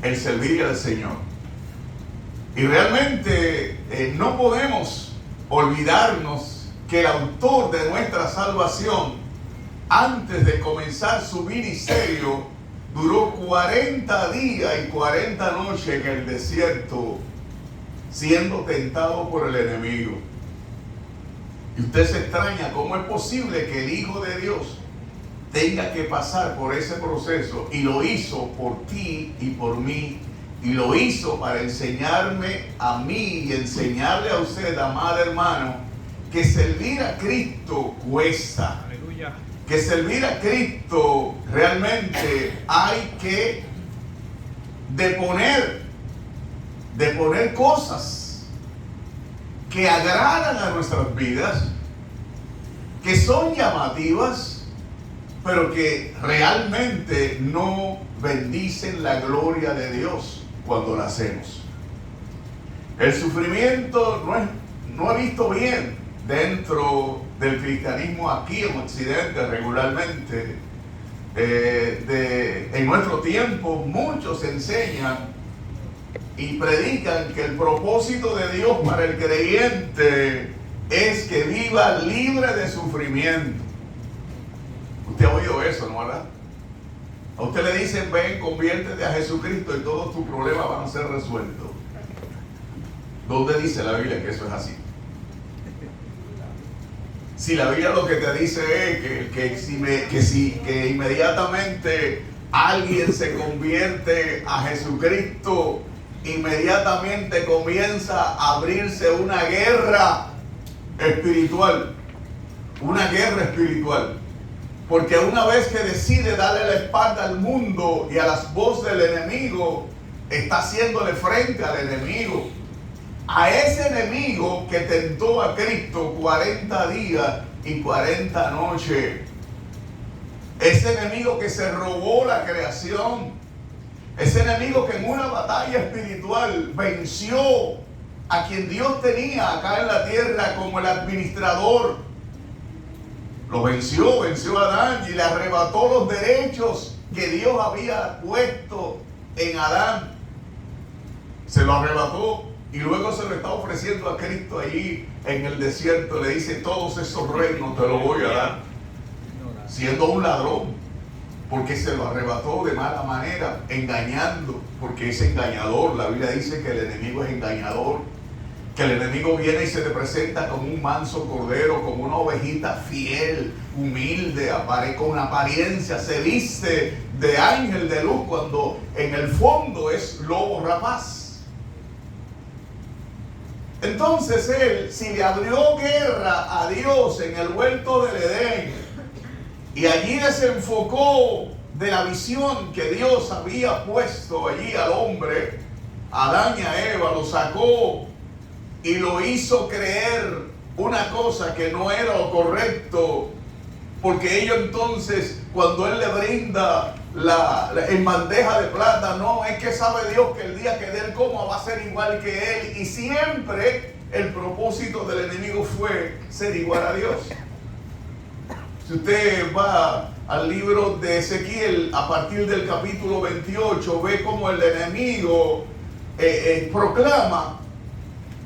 el servir al Señor. Y realmente no podemos olvidarnos que el autor de nuestra salvación, antes de comenzar su ministerio, duró 40 días y 40 noches en el desierto, siendo tentado por el enemigo. Y usted se extraña cómo es posible que el Hijo de Dios tenga que pasar por ese proceso, y lo hizo por ti y por mí, y lo hizo para enseñarme a mí y enseñarle a usted, amado hermano, que servir a Cristo cuesta. Aleluya. Que servir a Cristo realmente hay que deponer cosas que agradan a nuestras vidas, que son llamativas, pero que realmente no bendicen la gloria de Dios cuando la hacemos. El sufrimiento no he visto bien dentro del cristianismo aquí en Occidente regularmente. En nuestro tiempo muchos enseñan y predican que el propósito de Dios para el creyente es que viva libre de sufrimiento. Usted ha oído eso, ¿no, verdad? A usted le dicen: ven, conviértete a Jesucristo y todos tus problemas van a ser resueltos. ¿Dónde dice la Biblia que eso es así? Si la Biblia lo que te dice es que inmediatamente alguien se convierte a Jesucristo, inmediatamente comienza a abrirse una guerra espiritual. Una guerra espiritual. Porque una vez que decide darle la espalda al mundo y a las voces del enemigo, está haciéndole frente al enemigo. A ese enemigo que tentó a Cristo 40 días y 40 noches. Ese enemigo que se robó la creación. Ese enemigo que en una batalla espiritual venció a quien Dios tenía acá en la tierra como el administrador. Lo venció a Adán y le arrebató los derechos que Dios había puesto en Adán. Se lo arrebató. Y luego se lo está ofreciendo a Cristo allí en el desierto. Le dice: todos esos reinos te los voy a dar. Siendo un ladrón. Porque se lo arrebató de mala manera, engañando. Porque es engañador. La Biblia dice que el enemigo es engañador. Que el enemigo viene y se le presenta como un manso cordero, como una ovejita fiel, humilde, con apariencia. Se viste de ángel de luz cuando en el fondo es lobo rapaz. Entonces él, si le abrió guerra a Dios en el huerto del Edén, y allí desenfocó de la visión que Dios había puesto allí al hombre, a Adán y a Eva, lo sacó y lo hizo creer una cosa que no era lo correcto, porque ellos entonces, cuando él le brinda en bandeja de plata, no, es que sabe Dios que el día que él coma va a ser igual que él, y siempre el propósito del enemigo fue ser igual a Dios. Si usted va al libro de Ezequiel, a partir del capítulo 28, ve cómo el enemigo proclama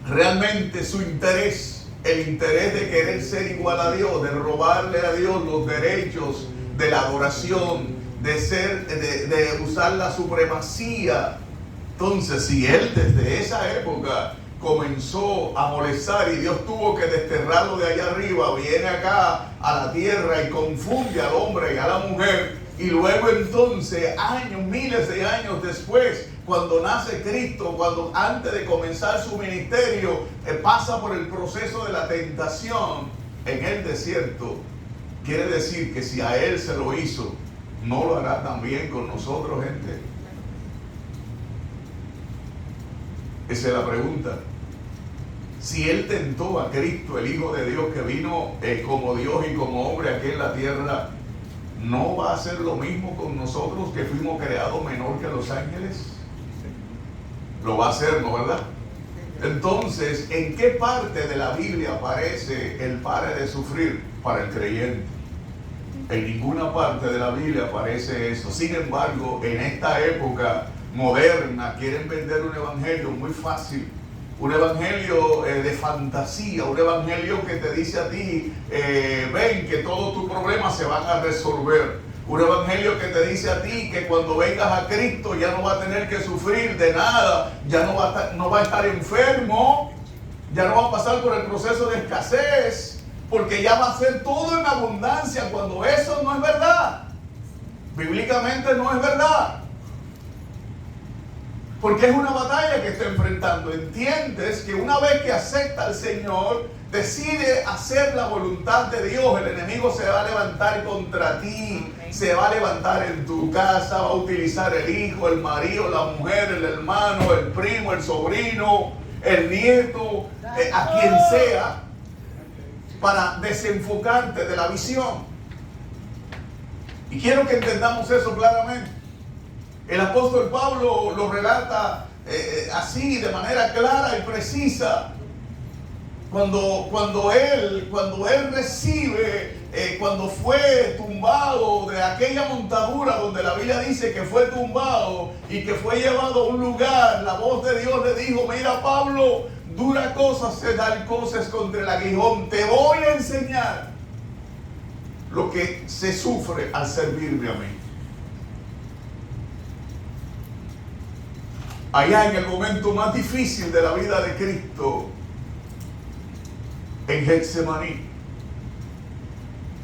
realmente su interés, el interés de querer ser igual a Dios, de robarle a Dios los derechos de la adoración, de usar la supremacía. Entonces, si él desde esa época comenzó a molestar y Dios tuvo que desterrarlo de allá arriba, viene acá a la tierra y confunde al hombre y a la mujer, y luego entonces, miles de años después, cuando nace Cristo, cuando antes de comenzar su ministerio, pasa por el proceso de la tentación en el desierto, quiere decir que si a él se lo hizo, ¿no lo hará también con nosotros, gente? Esa es la pregunta. Si él tentó a Cristo, el Hijo de Dios, que vino como Dios y como hombre aquí en la tierra, ¿no va a hacer lo mismo con nosotros, que fuimos creados menor que los ángeles? Lo va a hacer, ¿no, verdad? Entonces, ¿en qué parte de la Biblia aparece el pare de sufrir para el creyente? En ninguna parte de la Biblia aparece eso. Sin embargo, en esta época moderna quieren vender un evangelio muy fácil, un evangelio de fantasía, un evangelio que te dice a ti, ven que todos tus problemas se van a resolver, un evangelio que te dice a ti que cuando vengas a Cristo ya no vas a tener que sufrir de nada, ya no va a estar enfermo, ya no va a pasar por el proceso de escasez, porque ya va a ser todo en abundancia, cuando eso no es verdad. Bíblicamente no es verdad. Porque es una batalla que está enfrentando. Entiendes que una vez que acepta al Señor, decide hacer la voluntad de Dios, el enemigo se va a levantar contra ti, se va a levantar en tu casa, va a utilizar el hijo, el marido, la mujer, el hermano, el primo, el sobrino, el nieto, a quien sea, para desenfocarte de la visión. Y quiero que entendamos eso claramente. El apóstol Pablo lo relata así, de manera clara y precisa. Cuando él recibe, cuando fue tumbado de aquella montadura donde la Biblia dice que fue tumbado y que fue llevado a un lugar, la voz de Dios le dijo: mira, Pablo, dura cosa se dar cosas contra el aguijón, te voy a enseñar lo que se sufre al servirme a mí. Allá en el momento más difícil de la vida de Cristo, en Getsemaní,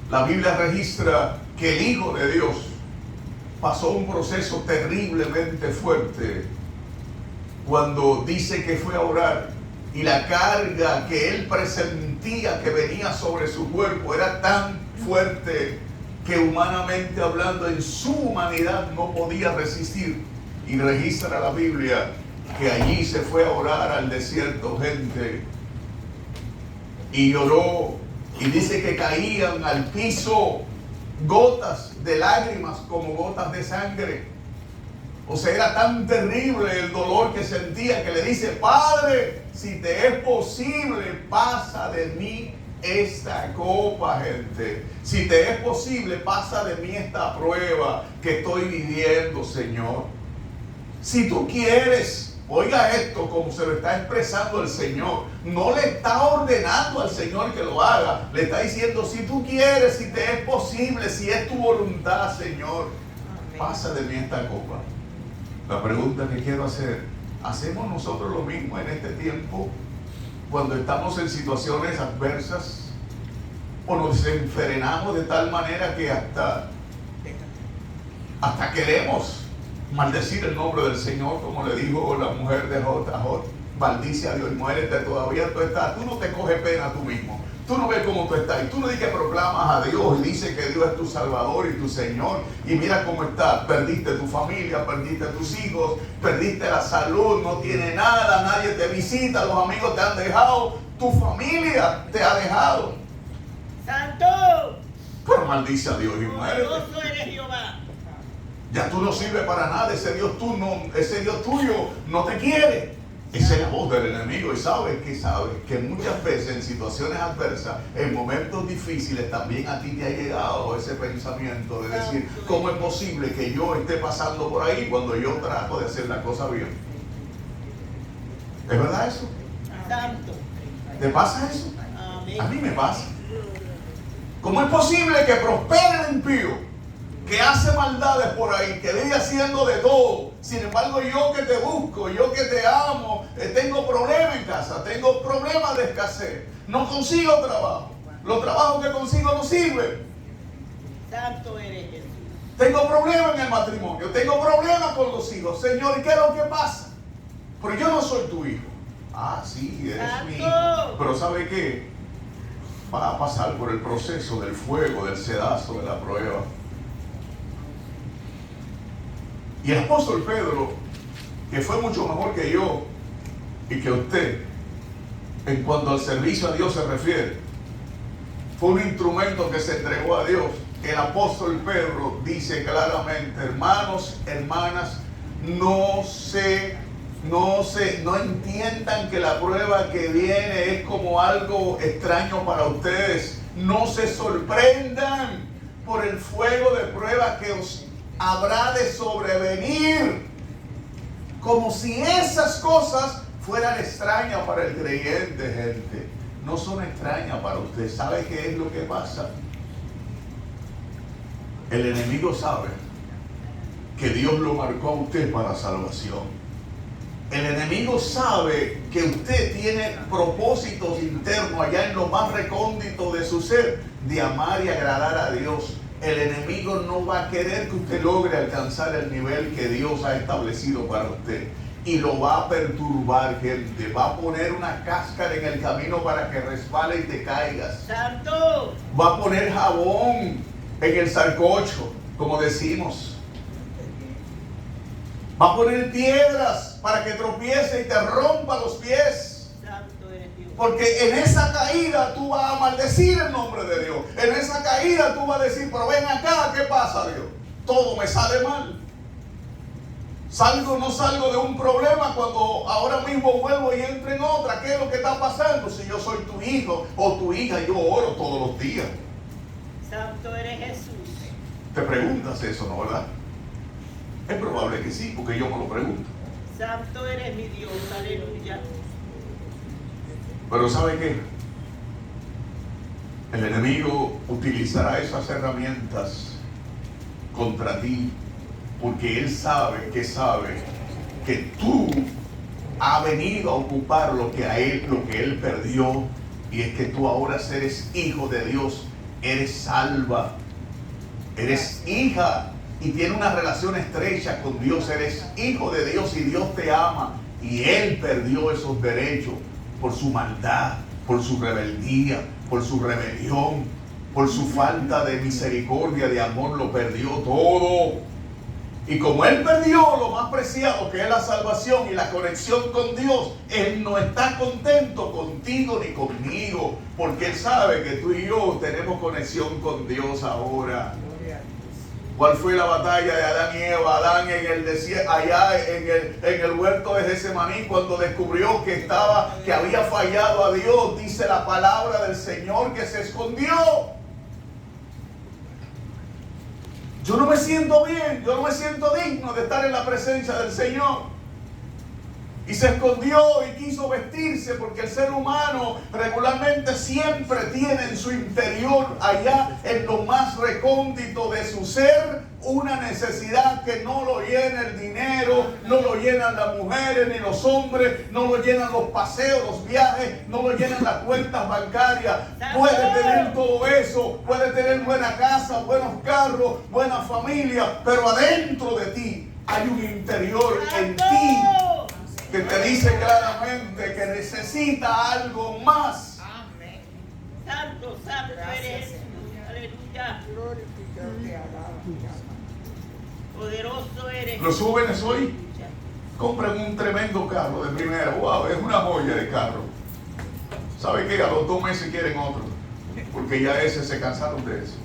la Biblia registra que el Hijo de Dios pasó un proceso terriblemente fuerte cuando dice que fue a orar, y la carga que él presentía que venía sobre su cuerpo era tan fuerte que, humanamente hablando, en su humanidad no podía resistir. Y registra la Biblia que allí se fue a orar al desierto, gente, y lloró, y dice que caían al piso gotas de lágrimas como gotas de sangre. O sea, era tan terrible el dolor que sentía que le dice: Padre, si te es posible, pasa de mí esta copa, gente. Si te es posible, pasa de mí esta prueba que estoy viviendo, Señor. Si tú quieres, oiga esto, como se lo está expresando el Señor. No le está ordenando al Señor que lo haga. Le está diciendo: si tú quieres, si te es posible, si es tu voluntad, Señor, pasa de mí esta copa. La pregunta que quiero hacer: ¿hacemos nosotros lo mismo en este tiempo cuando estamos en situaciones adversas? ¿O nos enfrenamos de tal manera que hasta queremos maldecir el nombre del Señor, como le dijo la mujer de Jot a Jot? Maldice a Dios y muérete, todavía tú estás, tú no te coges pena tú mismo, tú no ves cómo tú estás, y tú no dices que proclamas a Dios y dices que Dios es tu Salvador y tu Señor, y mira cómo estás. Perdiste tu familia, perdiste tus hijos, perdiste la salud, no tienes nada, nadie te visita, los amigos te han dejado, tu familia te ha dejado. ¡Santo! Pero maldice a Dios y muérete. Glorioso eres Jehová. Ya tú no sirves para nada, ese Dios tuyo no te quiere. Esa es la voz del enemigo. Y sabes que muchas veces en situaciones adversas, en momentos difíciles, también a ti te ha llegado ese pensamiento de decir: ¿cómo es posible que yo esté pasando por ahí cuando yo trato de hacer la cosa bien? ¿Es verdad eso? Santo. ¿Te pasa eso? Amén. A mí me pasa. ¿Cómo es posible que prospere el impío, que hace maldades por ahí, que vive haciendo de todo? Sin embargo, yo que te busco, yo que te amo, tengo problemas en casa, tengo problemas de escasez, no consigo trabajo, los trabajos que consigo no sirven. Santo eres Jesús. Tengo problemas en el matrimonio, tengo problemas con los hijos. Señor, ¿y qué es lo que pasa? Pero yo no soy tu hijo. Ah, sí, eres mi hijo. Pero ¿sabe qué? Va a pasar por el proceso del fuego, del sedazo, de la prueba. Y el apóstol Pedro, que fue mucho mejor que yo y que usted, en cuanto al servicio a Dios se refiere, fue un instrumento que se entregó a Dios. El apóstol Pedro dice claramente: hermanos, hermanas, no entiendan que la prueba que viene es como algo extraño para ustedes. No se sorprendan por el fuego de prueba que os habrá de sobrevenir. Como si esas cosas fueran extrañas para el creyente, gente. No son extrañas para usted. ¿Sabe qué es lo que pasa? El enemigo sabe que Dios lo marcó a usted para salvación. El enemigo sabe que usted tiene propósitos internos allá en lo más recóndito de su ser, de amar y agradar a Dios. El enemigo no va a querer que usted logre alcanzar el nivel que Dios ha establecido para usted. Y lo va a perturbar, gente. Va a poner una cáscara en el camino para que resbale y te caigas. Santo. Va a poner jabón en el sancocho, como decimos. Va a poner piedras para que tropiece y te rompa los pies. Santo eres Dios. Porque en esa caída tú vas a maldecir el nombre de Dios. En esa caída tú vas a decir, pero ven acá, ¿qué pasa, Dios? Todo me sale mal. No salgo de un problema cuando ahora mismo vuelvo y entro en otra. ¿Qué es lo que está pasando? Si yo soy tu hijo o tu hija, yo oro todos los días. Santo eres Jesús. Te preguntas eso, ¿no, verdad? Es probable que sí, porque yo me lo pregunto. Santo eres mi Dios, aleluya. Pero ¿sabe qué? El enemigo utilizará esas herramientas contra ti, porque él sabe que tú has venido a ocupar lo que él perdió, y es que tú ahora eres hijo de Dios, eres salva, eres hija y tienes una relación estrecha con Dios, eres hijo de Dios y Dios te ama, y él perdió esos derechos por su maldad, por su rebeldía, por su rebelión, por su falta de misericordia, de amor. Lo perdió todo. Y como él perdió lo más preciado, que es la salvación y la conexión con Dios, él no está contento contigo ni conmigo, porque él sabe que tú y yo tenemos conexión con Dios ahora. ¿Cuál fue la batalla de Adán y Eva? Adán en el desierto, allá en el huerto de Getsemaní, cuando descubrió que había fallado a Dios, dice la palabra del Señor que se escondió. Yo no me siento bien, yo no me siento digno de estar en la presencia del Señor. Y se escondió y quiso vestirse, porque el ser humano regularmente siempre tiene en su interior, allá en lo más recóndito de su ser, una necesidad que no lo llena el dinero, no lo llenan las mujeres ni los hombres, no lo llenan los paseos, los viajes, no lo llenan las cuentas bancarias. Puede tener todo eso, puede tener buena casa, buenos carros, buena familia, pero adentro de ti hay un interior en ti que te dice claramente que necesita algo más. Amén. Santo, santo eres Jesús. Aleluya. Poderoso eres. Los jóvenes hoy compran un tremendo carro de primera. Wow, es una joya de carro. ¿Sabe qué? A los 2 meses quieren otro, porque ya ese se cansaron de eso.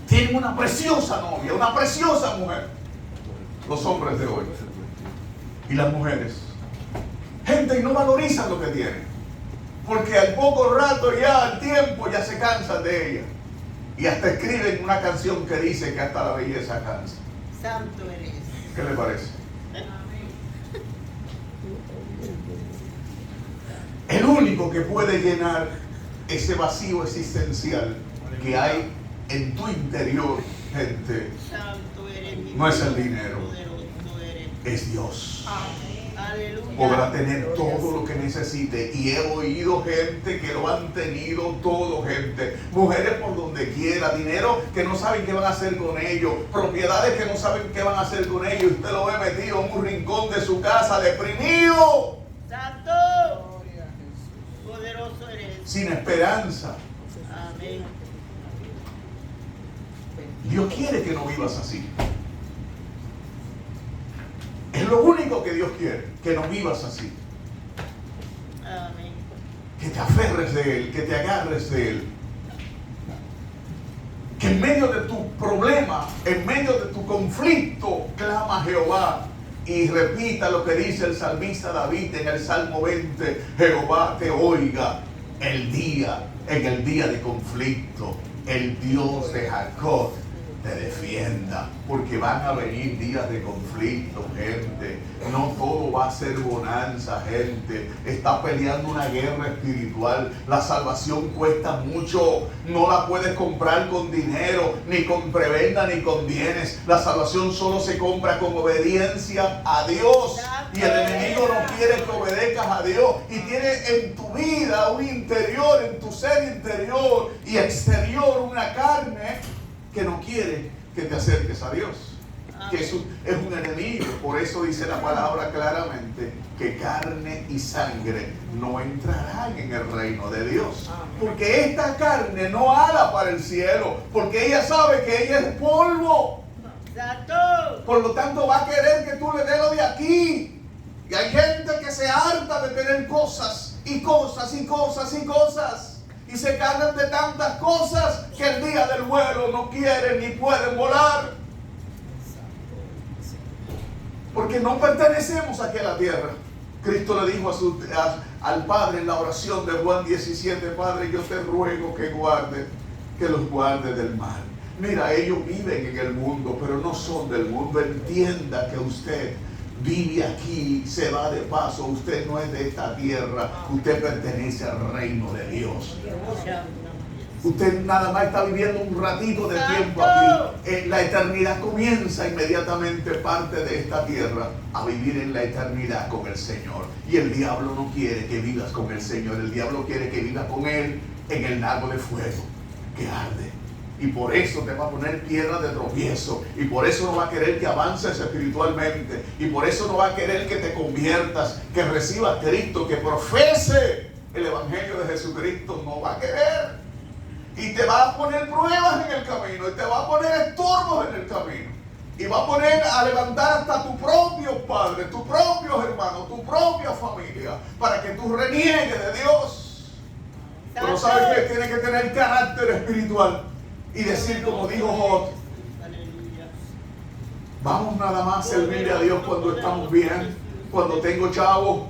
Tienen una preciosa novia, una preciosa mujer. Los hombres de hoy. Y las mujeres, gente, y no valorizan lo que tienen, porque al poco rato, ya al tiempo, ya se cansan de ella, y hasta escriben una canción que dice que hasta la belleza cansa. Santo eres. ¿Qué le parece? El único que puede llenar ese vacío existencial que hay en tu interior, gente, Santo eres mi no es Dios. el dinero, Poderoso eres. es Dios. Aleluya. Podrá tener todo lo que necesite, y he oído gente que lo han tenido todo, gente, mujeres por donde quiera, dinero que no saben qué van a hacer con ellos, propiedades que no saben qué van a hacer con ellos, y usted lo ve metido en un rincón de su casa, deprimido, Santo. Poderoso eres. sin esperanza. Amén. Dios quiere que no vivas así. Es lo único que Dios quiere, que no vivas así. Amén. Que te aferres de Él, que te agarres de Él. Que en medio de tu problema, en medio de tu conflicto, clama a Jehová y repita lo que dice el salmista David en el Salmo 20. Jehová te oiga en el día de conflicto. El Dios de Jacob te defienda, porque van a venir días de conflicto, gente. No todo va a ser bonanza, gente. Está peleando una guerra espiritual. La salvación cuesta mucho. No la puedes comprar con dinero, ni con prebenda, ni con bienes. La salvación solo se compra con obediencia a Dios. Y el enemigo no quiere que obedezcas a Dios. Y tiene en tu vida un interior, en tu ser interior y exterior, una carne que no quiere que te acerques a Dios, que es un enemigo. Por eso dice la palabra claramente que carne y sangre no entrarán en el reino de Dios, porque esta carne no ala para el cielo, porque ella sabe que ella es polvo. Por lo tanto va a querer que tú le des lo de aquí. Y hay gente que se harta de tener cosas y cosas y cosas y cosas, y se cargan de tantas cosas que el día del vuelo no quieren ni pueden volar. Porque no pertenecemos aquí a la tierra. Cristo le dijo al Padre en la oración de Juan 17, Padre, yo te ruego que los guarde del mal. Mira, ellos viven en el mundo, pero no son del mundo. Entienda que usted vive aquí, se va de paso. Usted no es de esta tierra. Usted pertenece al reino de Dios. Usted nada más está viviendo un ratito de tiempo aquí. La eternidad comienza inmediatamente, parte de esta tierra, a vivir en la eternidad con el Señor. Y el diablo no quiere que vivas con el Señor. El diablo quiere que vivas con Él en el lago de fuego que arde. Y por eso te va a poner piedra de tropiezo. Y por eso no va a querer que avances espiritualmente. Y por eso no va a querer que te conviertas, que recibas a Cristo, que profese el Evangelio de Jesucristo. No va a querer. Y te va a poner pruebas en el camino. Y te va a poner estorbos en el camino. Y va a poner a levantar hasta tus propios padres, tus propios hermanos, tu propia familia, para que tú reniegues de Dios. Pero ¿sabes qué? Tiene que tener carácter espiritual. Y decir como dijo Job, vamos nada más a servirle a Dios cuando estamos bien, cuando tengo chavo,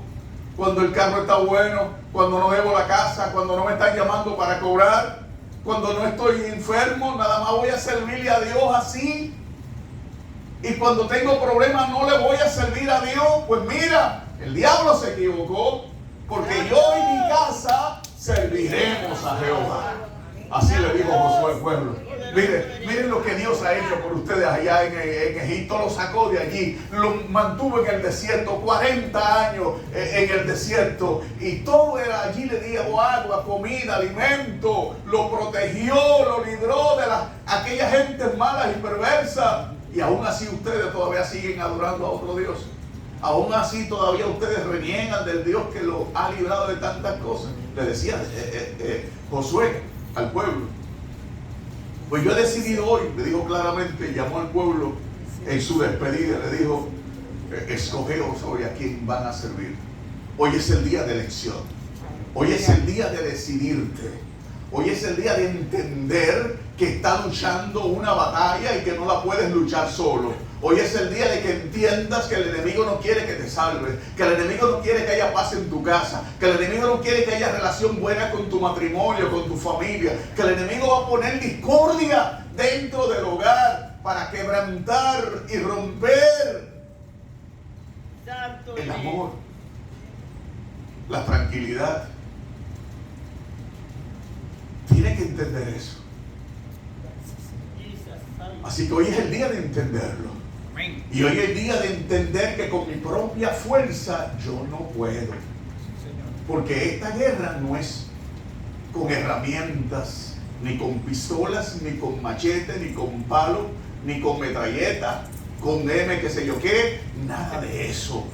cuando el carro está bueno, cuando no debo la casa, cuando no me están llamando para cobrar, cuando no estoy enfermo, nada más voy a servirle a Dios así. Y cuando tengo problemas no le voy a servir a Dios. Pues mira, el diablo se equivocó, porque yo y mi casa serviremos a Jehová. Así le dijo Josué al pueblo. Miren lo que Dios ha hecho por ustedes allá en Egipto. Lo sacó de allí, lo mantuvo en el desierto, 40 años en el desierto. Y todo era allí, le dio agua, comida, alimento. Lo protegió, lo libró de aquellas gentes malas y perversas. Y aún así ustedes todavía siguen adorando a otro Dios. Aún así todavía ustedes reniegan del Dios que los ha librado de tantas cosas. Le decía Josué al pueblo, pues yo he decidido hoy, le dijo claramente, llamó al pueblo en su despedida, le dijo, escogeos hoy a quién van a servir. Hoy es el día de elección, hoy es el día de decidirte, hoy es el día de entender que está luchando una batalla y que no la puedes luchar solo. Hoy es el día de que entiendas que el enemigo no quiere que te salves, que el enemigo no quiere que haya paz en tu casa, que el enemigo no quiere que haya relación buena con tu matrimonio, con tu familia, que el enemigo va a poner discordia dentro del hogar para quebrantar y romper el amor, la tranquilidad. Tienes que entender eso. Así que hoy es el día de entenderlo. Y hoy es el día de entender que con mi propia fuerza yo no puedo. Porque esta guerra no es con herramientas, ni con pistolas, ni con machete, ni con palo, ni con metralleta, con M, qué sé yo qué, nada de eso.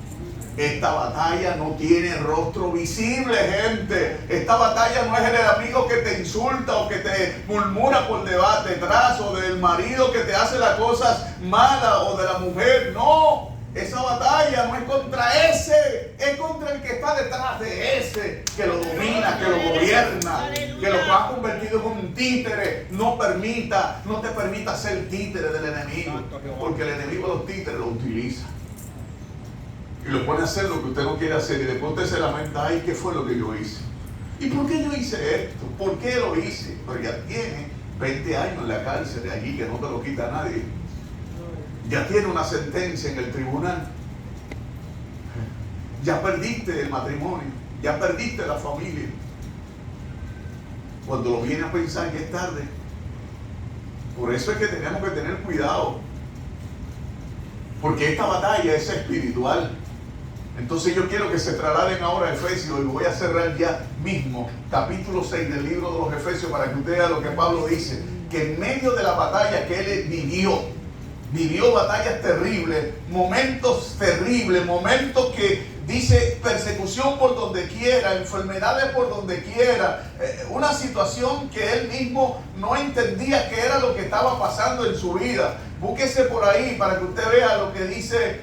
Esta batalla no tiene rostro visible, gente. Esta batalla no es el amigo que te insulta o que te murmura por detrás, o del marido que te hace las cosas malas, o de la mujer. No, esa batalla no es contra ese, es contra el que está detrás de ese, que lo domina, que lo gobierna, que lo ha convertido en un títere. No te permita ser títere del enemigo, porque el enemigo los títeres lo utiliza. Y lo pone a hacer lo que usted no quiere hacer. Y después usted se lamenta, ay, ¿qué fue lo que yo hice? ¿Y por qué yo hice esto? ¿Por qué lo hice? Pero ya tiene 20 años en la cárcel allí, que no te lo quita nadie. Ya tiene una sentencia en el tribunal. Ya perdiste el matrimonio, ya perdiste la familia. Cuando lo viene a pensar, ya es tarde. Por eso es que tenemos que tener cuidado, porque esta batalla es espiritual. Entonces yo quiero que se trasladen ahora a Efesios, y voy a cerrar ya mismo capítulo 6 del libro de los Efesios, para que usted vea lo que Pablo dice, que en medio de la batalla que él vivió batallas terribles, momentos terribles, momentos que dice persecución por donde quiera, enfermedades por donde quiera, una situación que él mismo no entendía qué era lo que estaba pasando en su vida. Búsquese por ahí para que usted vea lo que dice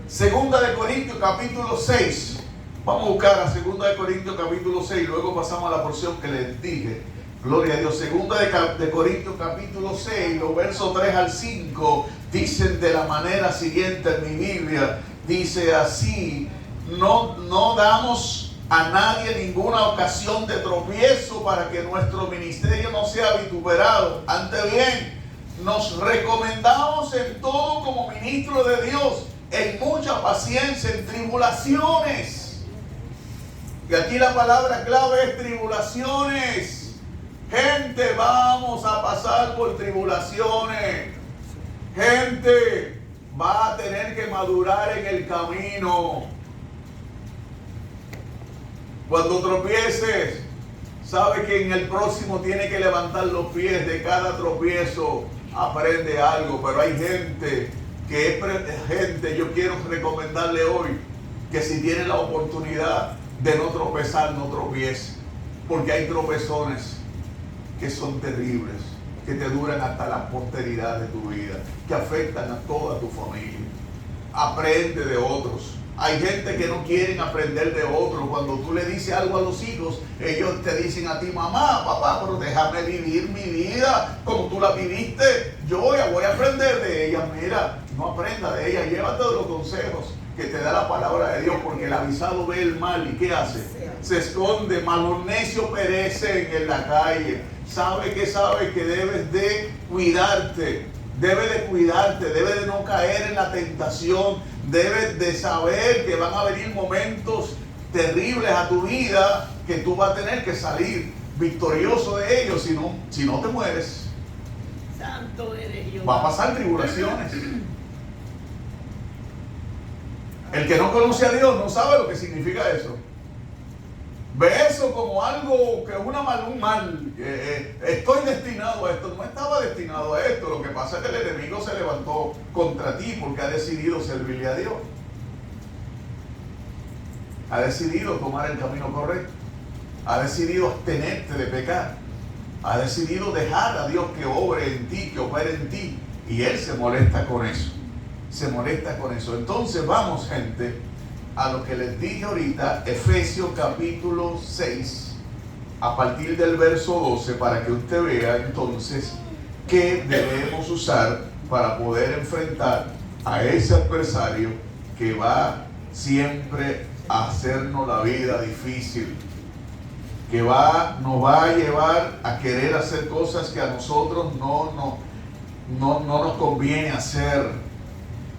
Segunda de Corintios capítulo 6. Vamos a buscar a Segunda de Corintios capítulo 6, luego pasamos a la porción que les dije. Gloria a Dios. Segunda de Corintios capítulo 6, los versos 3 al 5, dicen de la manera siguiente en mi Biblia. Dice así: no damos a nadie ninguna ocasión de tropiezo para que nuestro ministerio no sea vituperado. Antes bien, nos recomendamos en todo como ministros de Dios, en mucha paciencia, en tribulaciones. Y aquí la palabra clave es tribulaciones. Gente, vamos a pasar por tribulaciones. Gente va a tener que madurar en el camino. Cuando tropieces, sabe que en el próximo tiene que levantar los pies. De cada tropiezo aprende algo. Pero hay gente yo quiero recomendarle hoy que si tiene la oportunidad de no tropezar, no tropiece. Porque hay tropezones que son terribles, que te duran hasta la posteridad de tu vida, que afectan a toda tu familia. Aprende de otros. Hay gente que no quieren aprender de otros. Cuando tú le dices algo a los hijos, ellos te dicen a ti: mamá, papá, pero déjame vivir mi vida como tú la viviste. Yo ya voy a aprender de ella. Mira, no aprenda de ella, llévate de los consejos que te da la palabra de Dios, porque el avisado ve el mal y ¿qué hace? Se esconde. Mas los necios perecen en la calle. Sabe que debes de cuidarte, debes de no caer en la tentación, debes de saber que van a venir momentos terribles a tu vida, que tú vas a tener que salir victorioso de ellos, si no te mueres. Santo eres Dios. Va a pasar tribulaciones. El que no conoce a Dios no sabe lo que significa eso. Ve eso como algo que es un mal. Estoy destinado a esto. No estaba destinado a esto. Lo que pasa es que el enemigo se levantó contra ti porque ha decidido servirle a Dios. Ha decidido tomar el camino correcto. Ha decidido abstenerte de pecar. Ha decidido dejar a Dios que obre en ti, que opere en ti. Y Él se molesta con eso. Se molesta con eso. Entonces vamos, gente, a lo que les dije ahorita, Efesios capítulo 6, a partir del verso 12, para que usted vea entonces qué debemos usar para poder enfrentar a ese adversario que va siempre a hacernos la vida difícil, que nos va a llevar a querer hacer cosas que a nosotros no nos conviene hacer,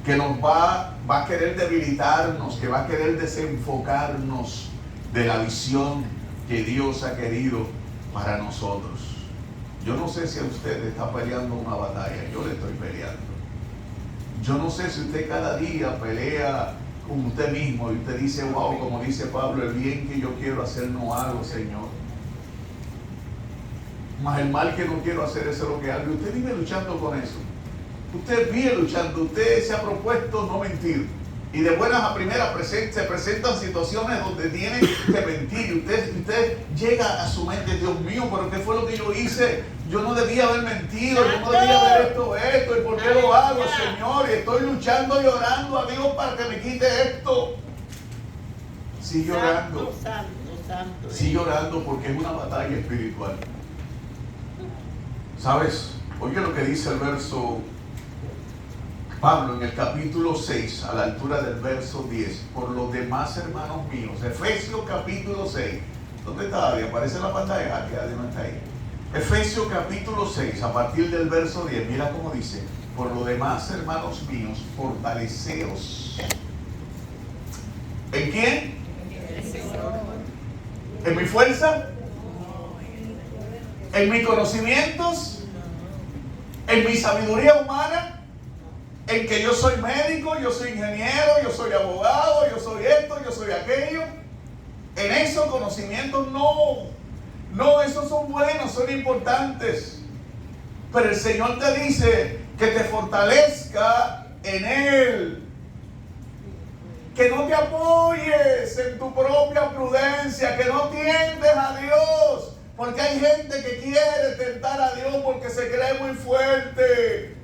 que nos va a querer debilitarnos, que va a querer desenfocarnos de la visión que Dios ha querido para nosotros. Yo no sé si a usted está peleando una batalla, yo le estoy peleando. Yo no sé si usted cada día pelea con usted mismo y usted dice: wow, como dice Pablo, el bien que yo quiero hacer no hago, Señor. Mas el mal que no quiero hacer, eso es lo que hago. Y usted vive luchando con eso. Usted vive luchando, usted se ha propuesto no mentir. Y de buenas a primeras se presentan situaciones donde tiene que mentir. Y usted llega a su mente: Dios mío, pero ¿qué fue lo que yo hice? Yo no debía haber mentido, yo no debía haber esto. ¿Y por qué lo hago, Señor? Y estoy luchando y orando a Dios para que me quite esto. Sigue orando. Santo. Sigue orando, porque es una batalla espiritual. ¿Sabes? Oye lo que dice el verso Pablo en el capítulo 6, a la altura del verso 10. Por los demás, hermanos míos, Efesios capítulo 6, ¿Dónde está Adi? Aparece en la pantalla, que Adi no está ahí. Efesios capítulo 6, a partir del verso 10, mira cómo dice: por lo demás, hermanos míos, fortaleceos. ¿En quién? ¿En mi fuerza? ¿En mis conocimientos? ¿En mi sabiduría humana? ¿En que yo soy médico, yo soy ingeniero, yo soy abogado, yo soy esto, yo soy aquello? En esos conocimientos no. No, esos son buenos, son importantes. Pero el Señor te dice que te fortalezca en Él. Que no te apoyes en tu propia prudencia, que no tientes a Dios. Porque hay gente que quiere tentar a Dios porque se cree muy fuerte.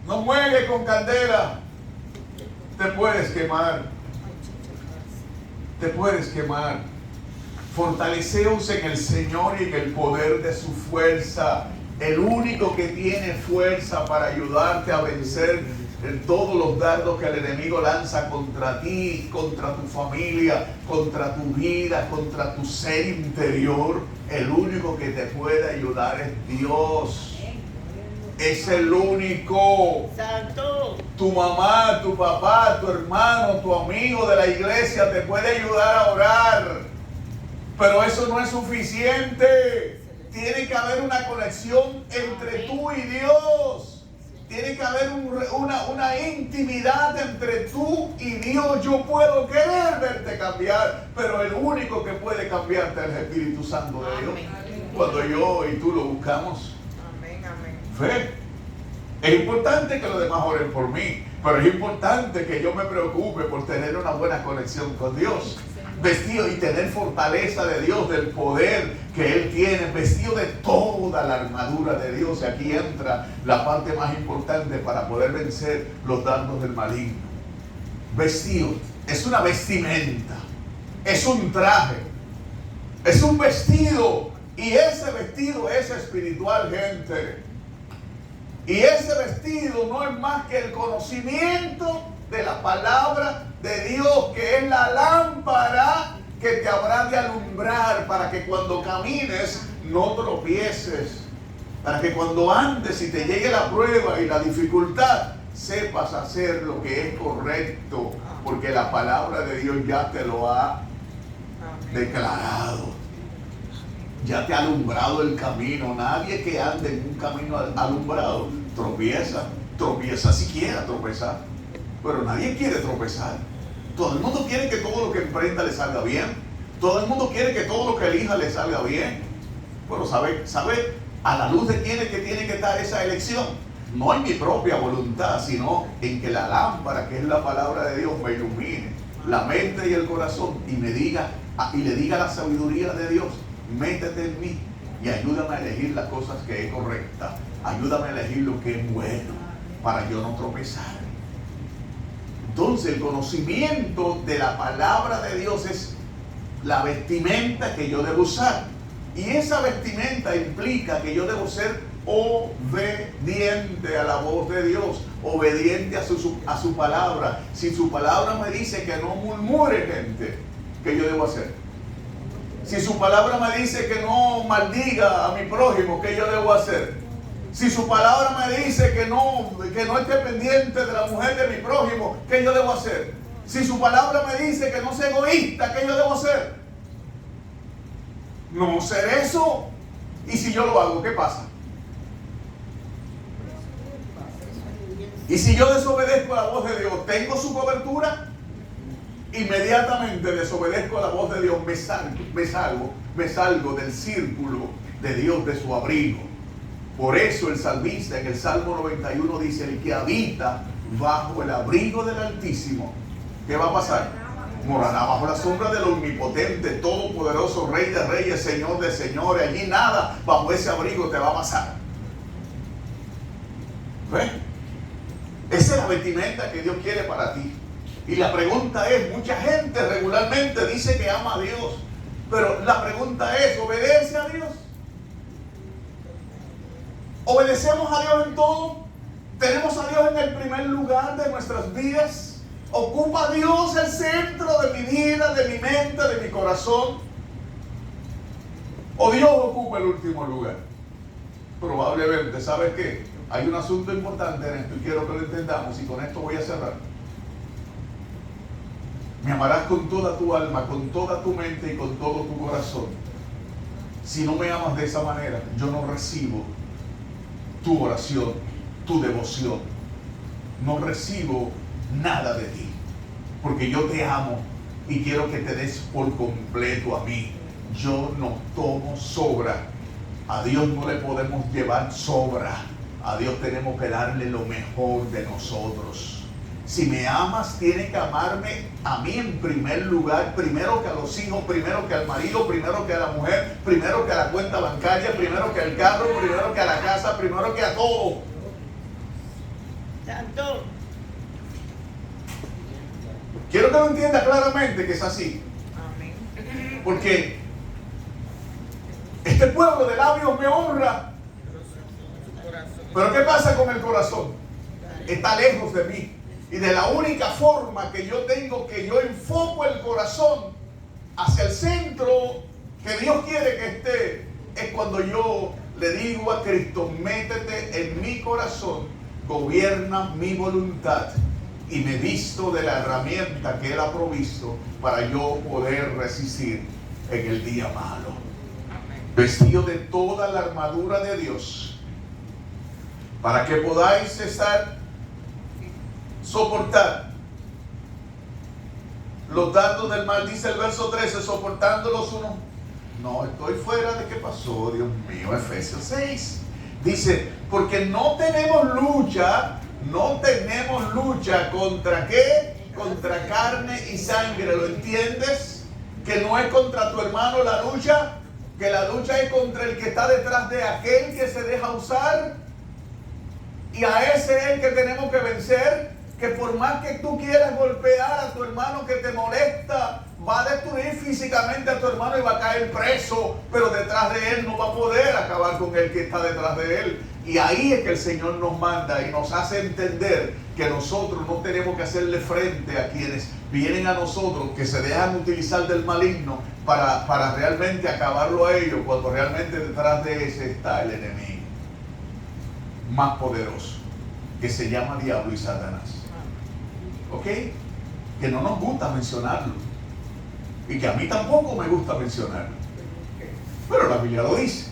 No juegues con candela. Te puedes quemar. Te puedes quemar. Fortaleceos en el Señor y en el poder de su fuerza. El único que tiene fuerza para ayudarte a vencer todos los dardos que el enemigo lanza contra ti, contra tu familia, contra tu vida, contra tu ser interior. El único que te puede ayudar es Dios. Es el único. Santo. Tu mamá, tu papá, tu hermano, tu amigo de la iglesia te puede ayudar a orar. Pero eso no es suficiente. Tiene que haber una conexión entre tú y Dios. Tiene que haber una intimidad entre tú y Dios. Yo puedo querer verte cambiar, pero el único que puede cambiarte es el Espíritu Santo de Dios. Cuando yo y tú lo buscamos. Fe. Es importante que los demás oren por mí, pero es importante que yo me preocupe por tener una buena conexión con Dios. Vestido y tener fortaleza de Dios, del poder que Él tiene, vestido de toda la armadura de Dios. Y aquí entra la parte más importante para poder vencer los dardos del maligno. Vestido es una vestimenta, es un traje, es un vestido, y ese vestido es espiritual, gente. Y ese vestido no es más que el conocimiento de la palabra de Dios, que es la lámpara que te habrá de alumbrar para que cuando camines no tropieces, para que cuando andes y te llegue la prueba y la dificultad, sepas hacer lo que es correcto, porque la palabra de Dios ya te lo ha declarado, ya te ha alumbrado el camino. Nadie que ande en un camino alumbrado tropieza si quiera tropezar, pero nadie quiere tropezar. Todo el mundo quiere que todo lo que emprenda le salga bien. Todo el mundo quiere que todo lo que elija le salga bien. Bueno, ¿sabe a la luz de quién es que tiene que estar esa elección? No en mi propia voluntad, sino en que la lámpara, que es la palabra de Dios, me ilumine la mente y el corazón y me diga, y le diga la sabiduría de Dios: métete en mí y ayúdame a elegir las cosas que es correcta. Ayúdame a elegir lo que es bueno para yo no tropezar. Entonces, el conocimiento de la palabra de Dios es la vestimenta que yo debo usar. Y esa vestimenta implica que yo debo ser obediente a la voz de Dios, obediente a su palabra. Si su palabra me dice que no murmure, gente, ¿qué yo debo hacer? Si su palabra me dice que no maldiga a mi prójimo, ¿qué yo debo hacer? Si su palabra me dice que no esté pendiente de la mujer de mi prójimo, ¿qué yo debo hacer? Si su palabra me dice que no sea egoísta, ¿qué yo debo hacer? No ser eso. Y si yo lo hago, ¿qué pasa? Y si yo desobedezco a la voz de Dios, ¿tengo su cobertura? Inmediatamente desobedezco a la voz de Dios, me salgo del círculo de Dios, de su abrigo. Por eso el salmista en el Salmo 91 dice: el que habita bajo el abrigo del Altísimo, ¿qué va a pasar? Morará bajo la sombra del Omnipotente, Todopoderoso, Rey de Reyes, Señor de Señores. Allí nada bajo ese abrigo te va a pasar. ¿Ves? Esa es la vestimenta que Dios quiere para ti. Y la pregunta es, mucha gente regularmente dice que ama a Dios, pero la pregunta es, ¿obedece a Dios? ¿Obedecemos a Dios en todo? ¿Tenemos a Dios en el primer lugar de nuestras vidas? ¿Ocupa Dios el centro de mi vida, de mi mente, de mi corazón? ¿O Dios ocupa el último lugar? Probablemente. ¿Sabes qué? Hay un asunto importante en esto y quiero que lo entendamos, y con esto voy a cerrar. Me amarás con toda tu alma, con toda tu mente y con todo tu corazón. Si no me amas de esa manera, yo no recibo tu oración, tu devoción. No recibo nada de ti, porque yo te amo y quiero que te des por completo a mí. Yo no tomo sobra. A Dios no le podemos llevar sobra. A Dios tenemos que darle lo mejor de nosotros. Si me amas, tienes que amarme a mí en primer lugar, primero que a los hijos, primero que al marido, primero que a la mujer, primero que a la cuenta bancaria, primero que al carro, primero que a la casa, primero que a todo. Santo. Quiero que lo entienda claramente que es así. Amén. Porque este pueblo de labios me honra, pero ¿qué pasa con el corazón? Está lejos de mí. Y de la única forma que yo tengo, que yo enfoco el corazón hacia el centro que Dios quiere que esté, es cuando yo le digo a Cristo: métete en mi corazón, gobierna mi voluntad, y me visto de la herramienta que Él ha provisto para yo poder resistir en el día malo. Vestido de toda la armadura de Dios, para que podáis soportar los dardos del mal. Dice el verso 13, soportándolos uno. No, estoy fuera de qué pasó, Dios mío. Efesios 6 dice: porque no tenemos lucha contra ¿qué? Contra carne y sangre. ¿Lo entiendes? Que no es contra tu hermano la lucha, que la lucha es contra el que está detrás de aquel que se deja usar, y a ese es el que tenemos que vencer. Que por más que tú quieras golpear a tu hermano que te molesta, va a destruir físicamente a tu hermano y va a caer preso, pero detrás de él no va a poder acabar con el que está detrás de él. Y ahí es que el Señor nos manda y nos hace entender que nosotros no tenemos que hacerle frente a quienes vienen a nosotros, que se dejan utilizar del maligno para realmente acabarlo a ellos, cuando realmente detrás de ese está el enemigo más poderoso, que se llama diablo y Satanás. ¿Ok? Que no nos gusta mencionarlo, y que a mí tampoco me gusta mencionarlo, pero la Biblia lo dice.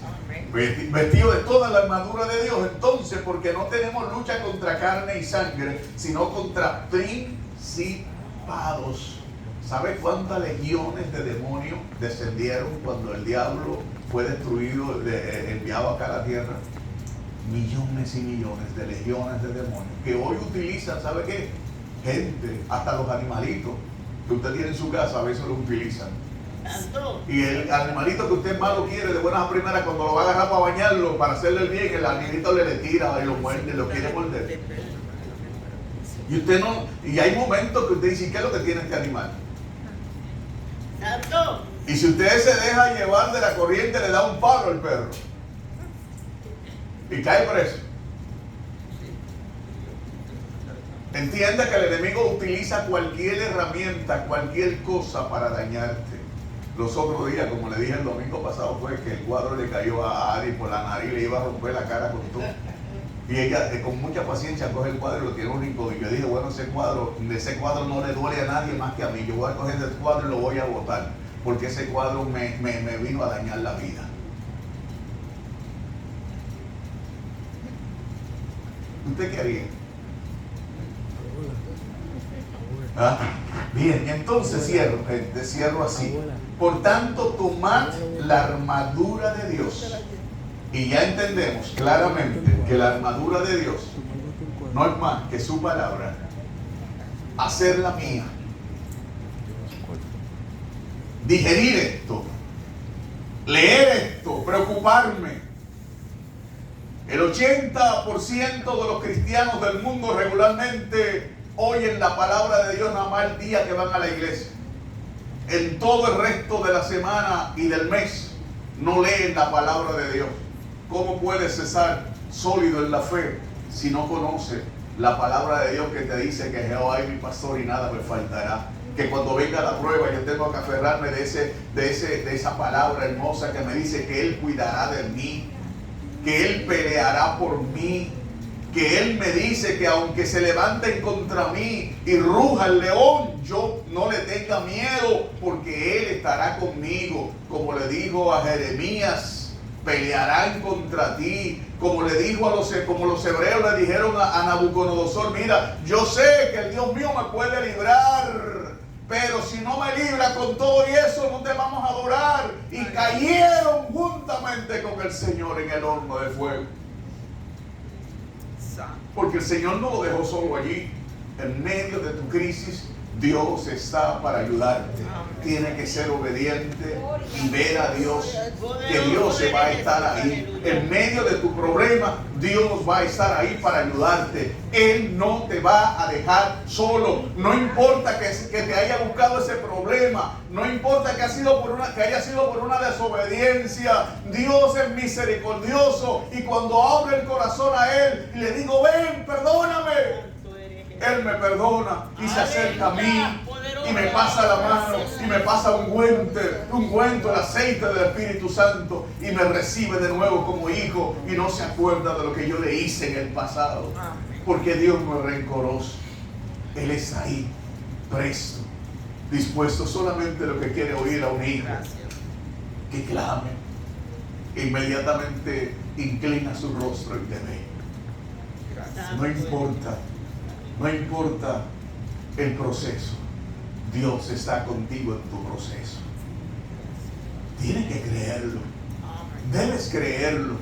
Vestido de toda la armadura de Dios. Entonces, porque no tenemos lucha contra carne y sangre, sino contra principados. ¿Sabe cuántas legiones de demonios descendieron cuando el diablo fue destruido, enviado acá a la tierra? Millones y millones de legiones de demonios que hoy utilizan, ¿sabe qué? Gente, hasta los animalitos que usted tiene en su casa, a veces los utilizan. Y el animalito que usted más lo quiere, de buenas a primeras, cuando lo va a agarrar para bañarlo, para hacerle el bien, el animalito le tira y lo muerde, lo quiere morder. Y usted no, y hay momentos que usted dice: ¿qué es lo que tiene este animal? Santo. Y si usted se deja llevar de la corriente, le da un palo al perro y cae preso. Entienda que el enemigo utiliza cualquier herramienta, cualquier cosa para dañarte. Los otros días, como le dije el domingo pasado, fue que el cuadro le cayó a Ari por la nariz, le iba a romper la cara con todo. Y ella, con mucha paciencia, coge el cuadro y lo tiene un rincón. Y yo dije: bueno, ese cuadro no le duele a nadie más que a mí. Yo voy a coger ese cuadro y lo voy a botar, porque ese cuadro me vino a dañar la vida. ¿Usted qué haría? ¿Ah? Bien, entonces cierro, gente, cierro así. Por tanto, tomad la armadura de Dios. Y ya entendemos claramente que la armadura de Dios no es más que su palabra, hacerla mía, digerir esto, leer esto, preocuparme. El 80% de los cristianos del mundo regularmente oyen la palabra de Dios nada más el día que van a la iglesia. En todo el resto de la semana y del mes no leen la palabra de Dios. ¿Cómo puede cesar sólido en la fe si no conoce La palabra de Dios que te dice que Jehová es mi pastor y nada me faltará. Que cuando venga la prueba yo tengo que aferrarme de esa palabra hermosa que me dice que Él cuidará de mí, que Él peleará por mí, que Él me dice que aunque se levanten contra mí y ruja el león, yo no le tenga miedo porque Él estará conmigo. Como le dijo a Jeremías, pelearán contra ti. Como le dijo como los hebreos le dijeron a Nabucodonosor, mira, yo sé que el Dios mío me puede librar, pero si no me libra con todo y eso, no te vamos a adorar. Y cayeron juntamente con el Señor en el horno de fuego. Porque el Señor no lo dejó solo allí. En medio de tu crisis, Dios está para ayudarte. Tiene que ser obediente y ver a Dios, que Dios se va a estar ahí. En medio de tu problema, Dios va a estar ahí para ayudarte. Él no te va a dejar solo. No importa que te haya buscado ese problema. No importa que haya sido por una desobediencia. Dios es misericordioso. Y cuando abro el corazón a Él y le digo, ven, perdóname, Él me perdona y se acerca a mí y me pasa la mano y me pasa ungüento, el aceite del Espíritu Santo, y me recibe de nuevo como hijo y no se acuerda de lo que yo le hice en el pasado. Porque Dios no es rencoroso. Él está ahí, presto, dispuesto. Solamente lo que quiere oír a un hijo que clame. Inmediatamente inclina su rostro y te ve. No importa el proceso, Dios está contigo en tu proceso. Tienes que creerlo. Debes creerlo.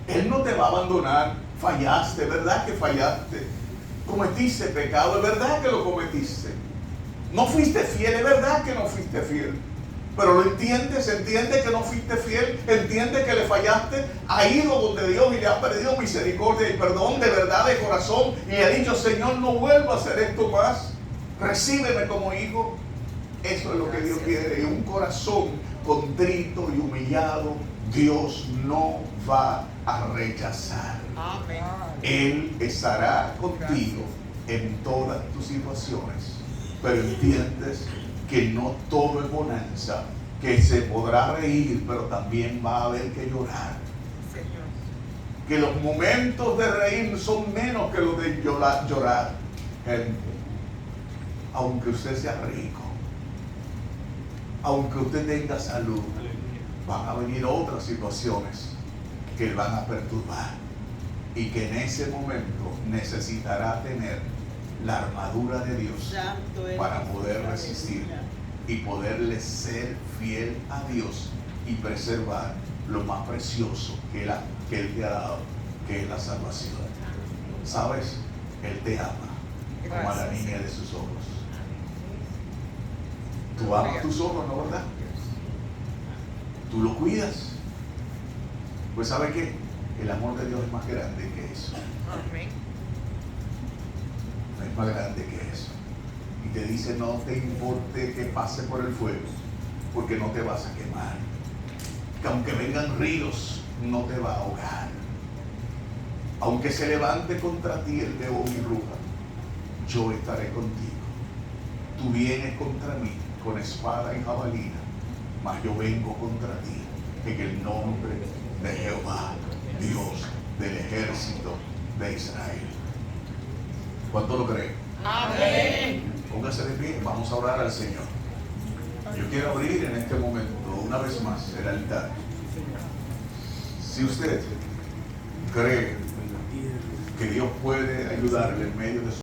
Él no te va a abandonar. Fallaste, ¿verdad que fallaste? Cometiste pecado, ¿es verdad que lo cometiste? No fuiste fiel, ¿es verdad que no fuiste fiel? Pero lo entiendes, entiende que no fuiste fiel, entiende que le fallaste, ha ido donde Dios y le ha pedido misericordia y perdón de verdad, de corazón, y le ha dicho, Señor, no vuelvo a hacer esto más, recíbeme como hijo. Eso es lo que Dios quiere. Y un corazón contrito y humillado, Dios no va a rechazar. Amén. Él estará contigo en todas tus situaciones, pero entiendes que no todo es bonanza, que se podrá reír, pero también va a haber que llorar. Señor. Que los momentos de reír son menos que los de llorar. Gente, aunque usted sea rico, aunque usted tenga salud, van a venir otras situaciones que van a perturbar, y que en ese momento necesitará tener la armadura de Dios para poder resistir y poderle ser fiel a Dios y preservar lo más precioso que Él te ha dado, que es la salvación. ¿Sabes? Él te ama como a la niña de sus ojos. Tú amas tus ojos, ¿no, verdad? Tú lo cuidas. Pues ¿sabe qué? El amor de Dios es más grande que eso. Es más grande que eso. Y te dice, no te importe que pase por el fuego, porque no te vas a quemar. Que aunque vengan ríos, no te va a ahogar. Aunque se levante contra ti el león y ruja, yo estaré contigo. Tú vienes contra mí con espada y jabalina, mas yo vengo contra ti en el nombre de Jehová, Dios del ejército de Israel. ¿Cuánto lo creen? Amén. Póngase de pie, vamos a orar al Señor. Yo quiero abrir en este momento una vez más el altar. Si usted cree que Dios puede ayudarle en medio de su